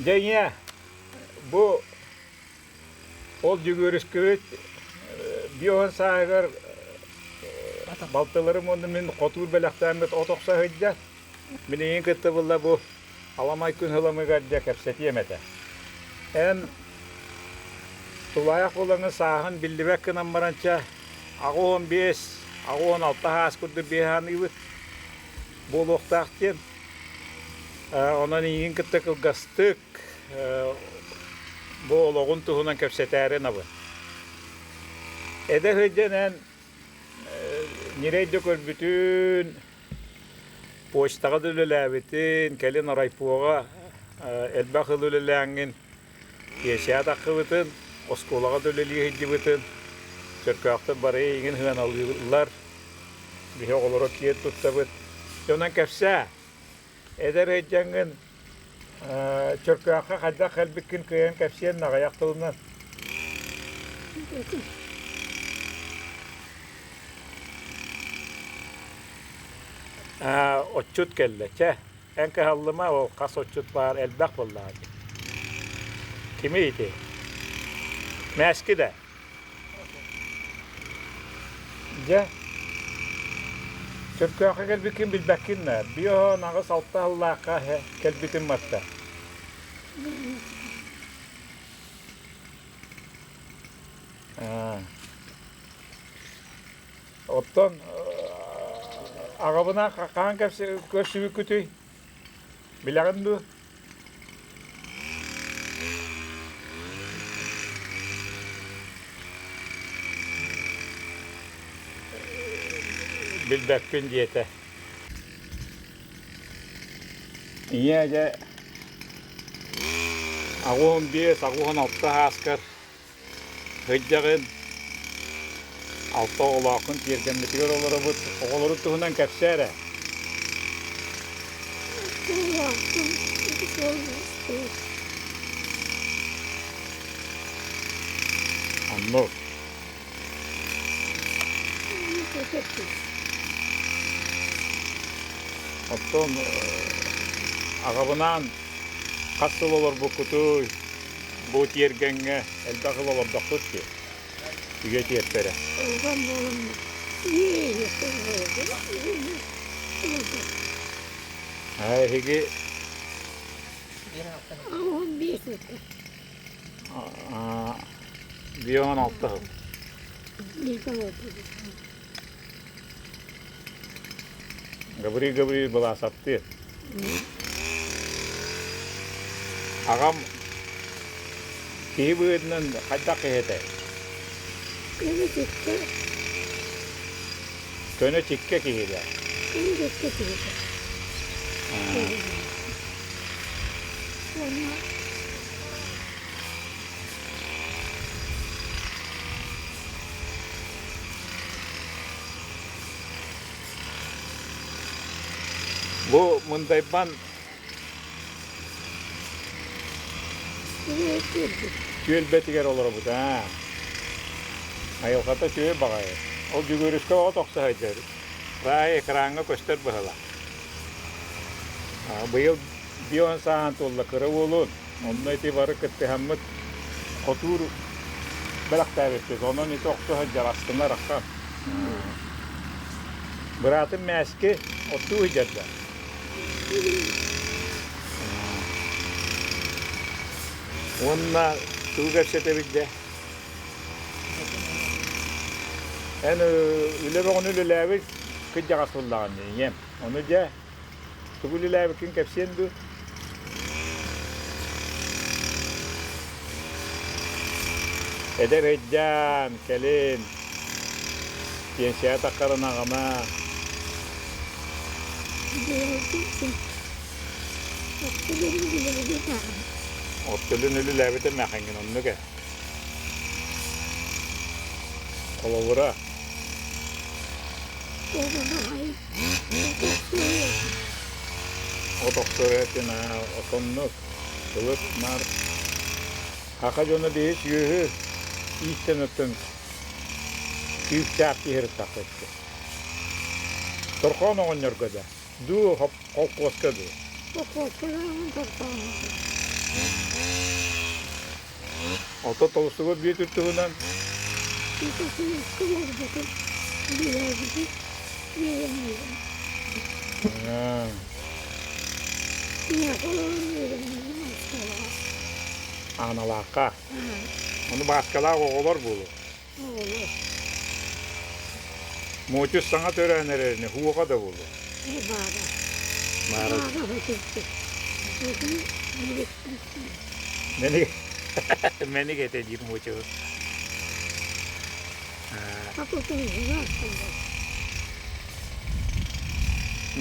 Gene bu ol jügörüsküt bir on saygar baltalarım onu min qotur belaktamet otoksa hıcca. Minin kıttı bulla bu alamay kun hılamı gadja kapseti yemete. En tulayak olanı sahın bildibek kınan barança ağon 5, ağon 6 has kurdu bihan gibi boluqtaqtın. Onun inin kıttı kılgastık bu oloğun tuhunan kapsetərin abı. Ede hıccanen nireyde kör bütün poçtağı dülüləbitin, kelin araypuğa elbaq dülüləngin yeşiyat akıbıtın, oskolağa dülülüyü hıccıbıtın, Türkağıtın barı egin hıgan alıyorlar, bir olarak kiyet tutabıt. Ondan kapsa, eder hıccangın Türkağıt'a kadar kalbikin kıyan kapsiyen nağayak tılından. Oçut kelle, enke hallıma o kas oçut var elbaq vallahi. Kimi iti? Meski de. Türkağıt'a kalbikin bilbekinler. Bir o nağız altta Allah'a kalbikin matta. Ottan ağabına kakan kapsı köşübü kütüy. Bilagın du. Bilbekkin diyete. İyice ağun 5, ağun 6 asker hıccağın altı oğlakın yergenletiyor oğları tuğundan kapsere. Anlı. Otton ağabından kasıl olur bu kutu, bu yergenge elbaqıl olur da tut ki. Üget yetpere. Hegi bir 16 hıl. Gabri bala sattı. Ağam kihi buyurdan kaçta kihete? Köne çikke kihide. Bu mundayban tüel betiger olur bu da. Ayol kata tüel bakay. O jügörüske o toksa hacer. Ray ekranga göster bahala. Bu yıl bir on saat oldu kırı olun. Onunla itibarı kıttı hammet otur belak tabitti. Onun iti oksa hacer aslında rakam. Bıratın meski otu hacerda. Onunla tuğ kapsete bildi. En öyle bir onu lülevi kıcak asıllağın diyeyim. Onu da tuğ lülevi kim kapsiyendu. Eder heccan, kelin. Yensiya takarın ağama. Otulun lülevi de mekengin onu ke. Olavura. O doktor etine otonluk. Kılıp mar. Haka jonu deyiş yühü. İşten ötün. Küyük çarpı herif takıttı. Torkon oğun yorgada. Du hop koska du. Ota tolusuğu bir tuttuğundan. Ha. Analaka. Onu başkalar oğulur bulur. Mucuz sanat öğrenlerini hukuka da bulur. Mağara. Beni getirdim mucuz.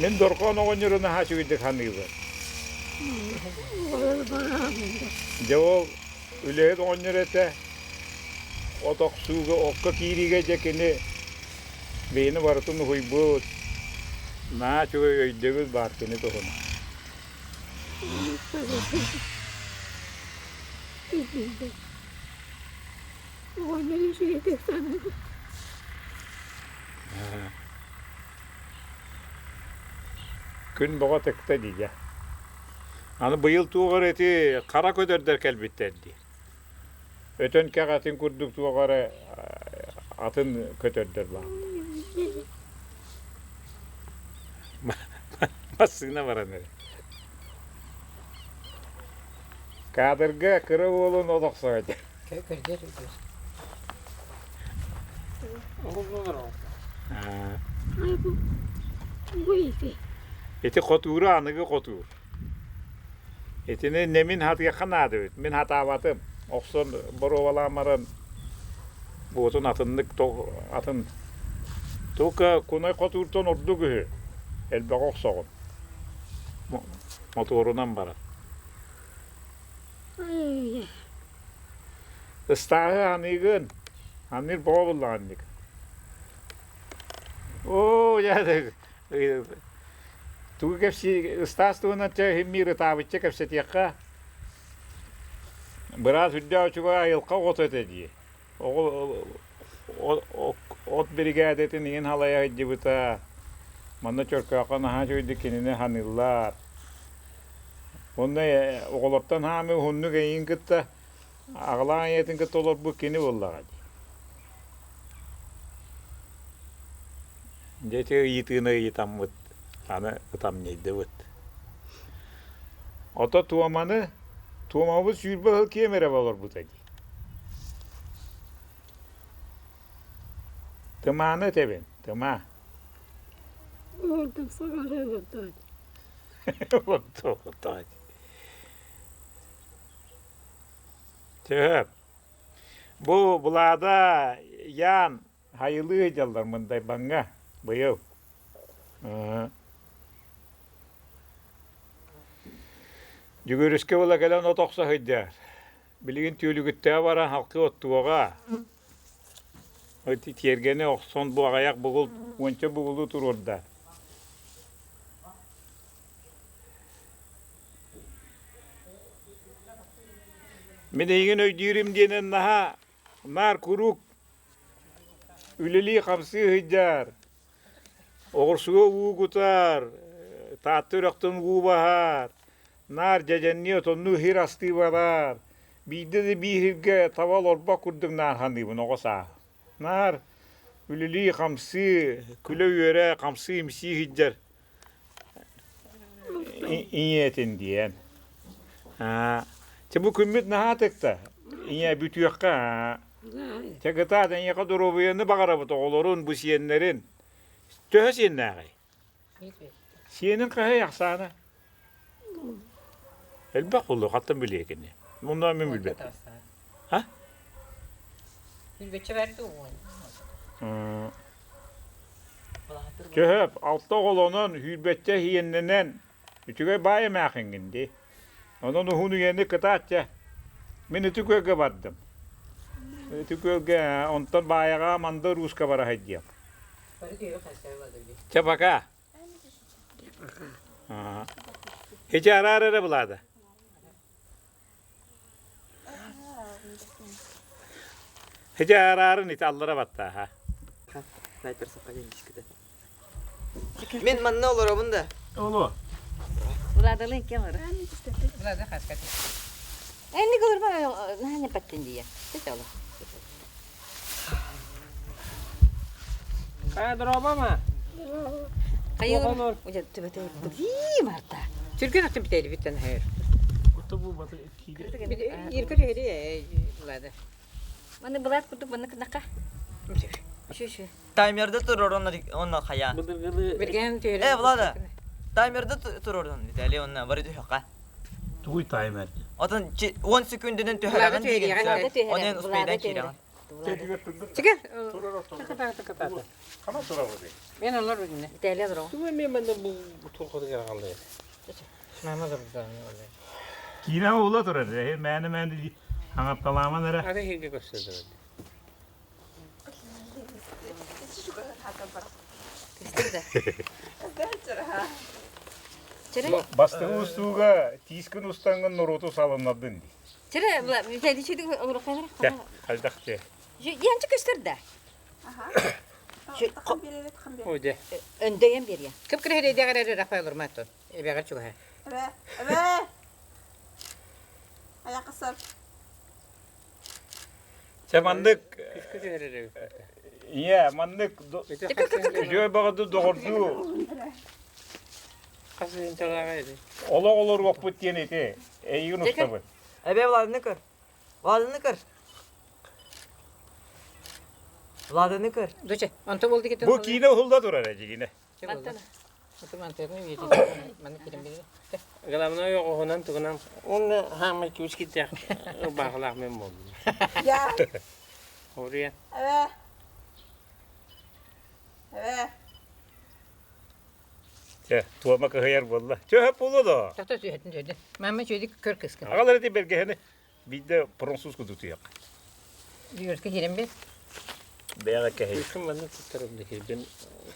Men dorkan oğunlarına haçı gittik hanıydı. Cevol üleğet oğunlarete otok suğu okka kiriğe cekini beyni varıtını huybut. Na çoğu öydegüz var kini tohuna. Gün boğa tıkta diyeceğim. Hani bu yıl tuğar eti kara köderder kelbitterdi. Ötön kağıtın kurduk tuğarı atın köderder var. Masına var anne. Kadırga kırı oğlun odak soğudu. Eti kotuğuru anıgı kotuğur. Etini nemin hat yakanadı. Min hatavatım. Okson borovalamarın boğutun atınlık atın. Toka kunay kotuğurtan ordu gühü. Elbek oksoğun. Motorundan bara. Istahı hanıgın. Hanır boğulla hanıgın. Oo ya. Tu kepsi istas tu na çe himmi tabiçe kepsi tiyaka. Biraz hüdya çuğa yılka ot ötedi. Ot brigadetin in halaya hicibita. Manna çorka kana ha çoydu kinine hanıllar. Onda oğlaktan hami hunnu geyin gitti. Ağlan yetin gitti olur bu kini vallahi. Geçe yitine yitamut. Ana tam neydi bu? Ota tuğamamız yürbe hılkiye merhaba olur bu taki. Tımağını tebin, tımağı. Oradan sakarya götürdü. Oldu. Tühüp. Bu bulada yan hayırlı hıcalar mınday bana. Bu yıl. Jügürüske ola gelen otoksa hıdjar. Bilgin tüylügütte varan halkı ottuğağa. Öti tiergene okson bu ağayak bugul, onça bugulu tur orada. Men egin öydürüm denen naha nar kuruk üleli kamsı hıdjar. Oğursuğa uğu kutar, tahtı röktün uğu bahar. Nar cecenniye tonnu hir astı varar. Bide de bir hirge taval orba kurduk nar handı bunu osa. Nar üleli kamsı, küle yöre kamsı imsi hıdjar. İniyetin diyen. Bu kümmit naha tekta. İniye bütüyekka. Çeketaten yaka durubuyanı bakarabıt oğulurun bu siyenlerin. Töhö siyen nağay. Siyenin kahı yaksana. Elbek oldu kattan bilekini. Bundan mı bilbek? Ha? Bilbekçe verdi o. Töhöp altta olonun hürbetçe hiyennenen ütüge bayi mağingindi. Onun hunu yendi kıtaatça. Men ütüge baddım. Ütüge ondan bayağa manda ruska bara hacıyam. Çapaka. Hiç ara bulada. Hiç ara nit allara batta ha. Sniper sapa gelmiş gide. Men manna olur o bunda. Oğlu. Uladalın kim var? Ulan da haskat. Enni görme ne pattin diye. Tet Allah. Kaya droba mı? Hayır. Olur. Uca tübete. Bidi Marta. Türkiye nasıl biteli bitten hayır. Kutu bu batı etkili. Bir de yirkı hediye ulan da. Bana bulat kutu bana knaka. Şu. Timer'da durur onlar kaya. Bir gen tüyleri. Vlada. Timer'da durur deli onlar var diyor ka. Tuğuy timer. Otan 10 sekundunun tüheragan diyen. Onun uspeyden kiragan. Çıkar. Kana tura bu. Ben onlar bizimle. İtalya dur. Tu ben de bu turkudu kaldı. Mehmet abi da öyle. Kina ola tura. Meni di. Hangat talama nere? Hadi hilge gösterdi. İstirde. Çere. Bastığı ustuğa tiskın ustangan norutu salınladın. Çere bulat İtalya çedik olur kadar. Gel. Kaldak ki. Yancı gösterdi. Şu Oydu. öndeyem bir ya. Kıpkırı hediye kadar rafa olur Matto. Beğer çok ha. Evet. Ayak kısır. Çamandık. Küçük hediye. Ya mandık. Joy bağdı doğurdu. Kası interaktı. Ola olur vakit yeni te. Eyün usta bu. Ebe Vladını kır. Vladını kır. Vladını kır. Doçe. Anta oldu ki. Bu kine hulda durar yine. Mantana. Otur mantarını yedi. Ben kirim biri. Galamına yok onan tuğunam. Onu hamle küçük gitti. Bağlak mı oldu? Ya. Oraya. Evet. Evet. Ya tuğma kahayar valla. Çöp ulu da. Tahta tüyettin dedi. Mehmet çocuk kır kıskın. Ağaları di belge hani. Bir de Fransız kudutu yak. Diyoruz ki yerim bir. Beyağa kahayar. Yüküm bana tutarım dikir. Ben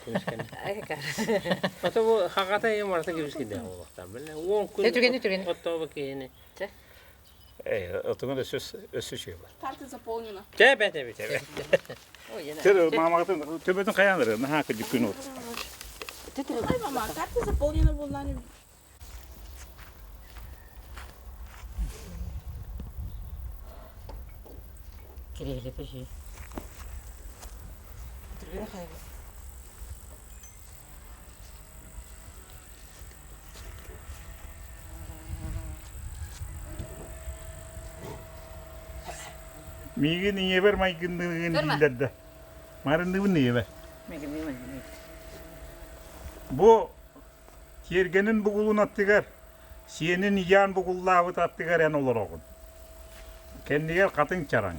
konuşken. Ay kar. Hatta bu hakikaten yem artık gibi gidiyor o vaktan. Böyle 10 gün. Ne türgeni? Hatta bak yine. Otunun ösü şey var. Kartı zaполнена. Tabii. O yana. Tır mamakatın tübetün kayanları. Ne hakı dükün olur. Ай, мама, карта заполнена была. Kirehli peşi. Migi niye ver maykındığın dillerde. Marındığı niye ver. Bu kergenin bugulun attıgar. Senin yan bugullabı attıgar en olur oğun. Kendi gel katın çaran.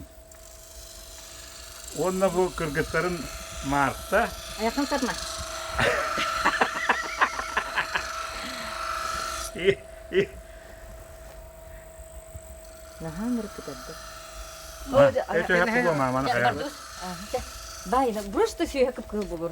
Onunla bu kırgıtların Mart'ta Ayakını satma. Nahan berkutaddı. это я помню, мама. Bayla, burası da şey yakıp kıl bulur.